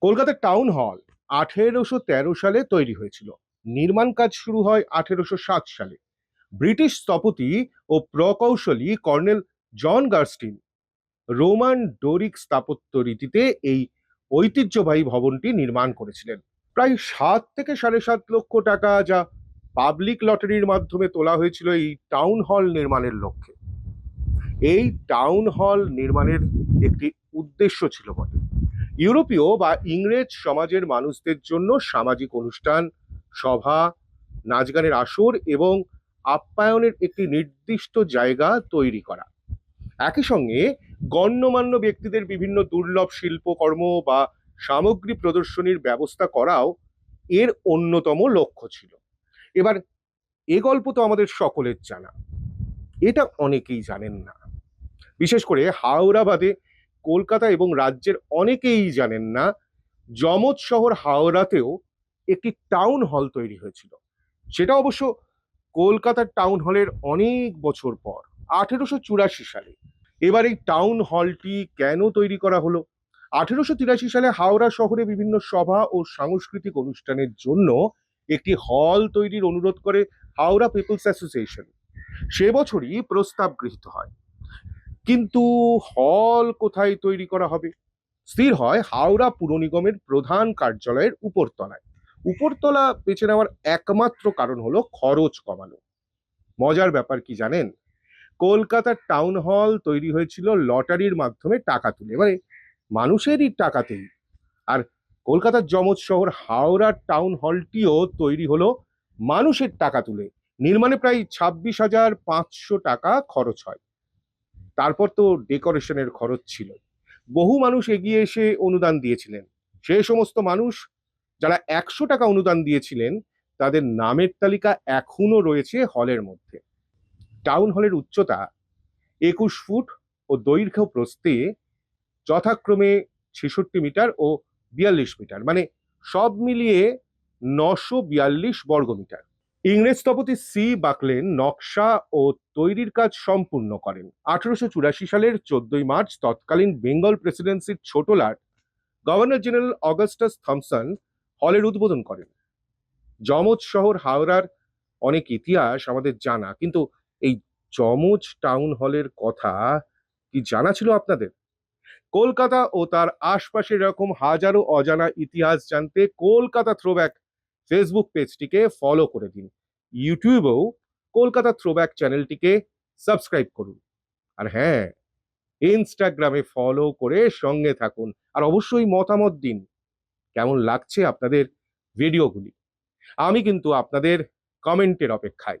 কলকাতার town hall 1813 সালে তৈরি হয়েছিল। নির্মাণ কাজ শুরু হয় 1807 সালে। ব্রিটিশ স্থপতি ও প্রকৌশলী কর্নেল জন গার্স্টিন রোমান ডোরিক স্থাপত্য রীতিতে এই ঐতিহ্যবাহী ভবনটি নির্মাণ করেছিলেন। প্রায় 7 থেকে 7.5 লক্ষ টাকা, যা পাবলিক লটারির মাধ্যমে তোলা হয়েছিল এই টাউন হল নির্মাণের লক্ষ্যে। এই টাউন হল নির্মাণের একটি উদ্দেশ্য ছিল বটে। ইউরোপীয় বা ইংরেজ সমাজের মানুষদের জন্য সামাজিক অনুষ্ঠান, সভা, নাচ গানের আসর এবং আপ্যায়নের একটি নির্দিষ্ট জায়গা তৈরি করা। একই সঙ্গে গণ্যমান্য ব্যক্তিদের বিভিন্ন দুর্লভ শিল্পকর্ম বা সামগ্রী প্রদর্শনীর ব্যবস্থা করাও এর অন্যতম লক্ষ্য ছিল। এবার এ গল্প তো আমাদের সকলের জানা, এটা অনেকেই জানেন না। বিশেষ করে হাওড়া বাদে কলকাতা এবং রাজ্যের অনেকেই জানেন না যমজ শহর হাওড়াতেও একটি টাউন হল তৈরি হয়েছিল। সেটা অবশ্য কলকাতার টাউন হলের অনেক বছর পর, 1884 সালে। এবার এই টাউন হলটি কেন তৈরি করা হলো? 1883 সালে হাওড়া শহরে বিভিন্ন সভা ও সাংস্কৃতিক অনুষ্ঠানের জন্য একটি হল তৈরির অনুরোধ করে হাওড়া পিপলস অ্যাসোসিয়েশন। সে বছরই প্রস্তাব গৃহীত হয়। কিন্তু হল কোথায় তৈরি করা হবে স্থির হয় হাওড়া পুর নিগমের প্রধান কার্যালয়ের উপরতলায়। উপরতলা বেছে নেওয়ার একমাত্র কারণ হলো খরচ কমানো। মজার ব্যাপার কি জানেন? কলকাতার টাউন হল তৈরি হয়েছিল লটারির মাধ্যমে টাকা তুলে, মানে মানুষেরই টাকাতেই। আর কলকাতার যমজ শহর হাওড়ার টাউন হলটিও তৈরি হলো মানুষের টাকা তুলে। নির্মাণে প্রায় 26,500 টাকা খরচ হয়। তারপর তো ডেকোরেশনের খরচ ছিল। বহু মানুষ এগিয়ে এসে অনুদান দিয়েছিলেন। সেই সমস্ত মানুষ যারা 100 টাকা অনুদান দিয়েছিলেন, তাদের নামের তালিকা এখনো রয়েছে হলের মধ্যে। টাউন হলের উচ্চতা 21 ফুট ও দৈর্ঘ্য প্রস্থে যথাক্রমে 66 মিটার ও 42 মিটার, মানে সব মিলিয়ে 942 বর্গমিটার। ইংরেজ স্থপতি সি বাকলেন নকশা ও তৈরির কাজ সম্পূর্ণ করেন। 1884 সালের 14 মার্চ তৎকালীন বেঙ্গল প্রেসিডেন্সির ছোট লাট গভর্নর জেনারেল অগাস্টাস থমসন হলের উদ্বোধন করেন। যমজ শহর হাওড়ার অনেক ইতিহাস আমাদের জানা, কিন্তু এই যমজ টাউন হলের কথা কি জানা ছিল আপনাদের? কলকাতা ও তার আশপাশের এরকম হাজারো অজানা ইতিহাস জানতে কলকাতা থ্রোব্যাক ফেসবুক পেজটিকে ফলো করে দিন। ইউটিউবেও কলকাতা থ্রোব্যাক চ্যানেলটিকে সাবস্ক্রাইব করুন। আর হ্যাঁ, ইনস্টাগ্রামে ফলো করে সঙ্গে থাকুন। আর অবশ্যই মতামত দিন, কেমন লাগছে আপনাদের ভিডিওগুলি। আমি কিন্তু আপনাদের কমেন্টের অপেক্ষায়।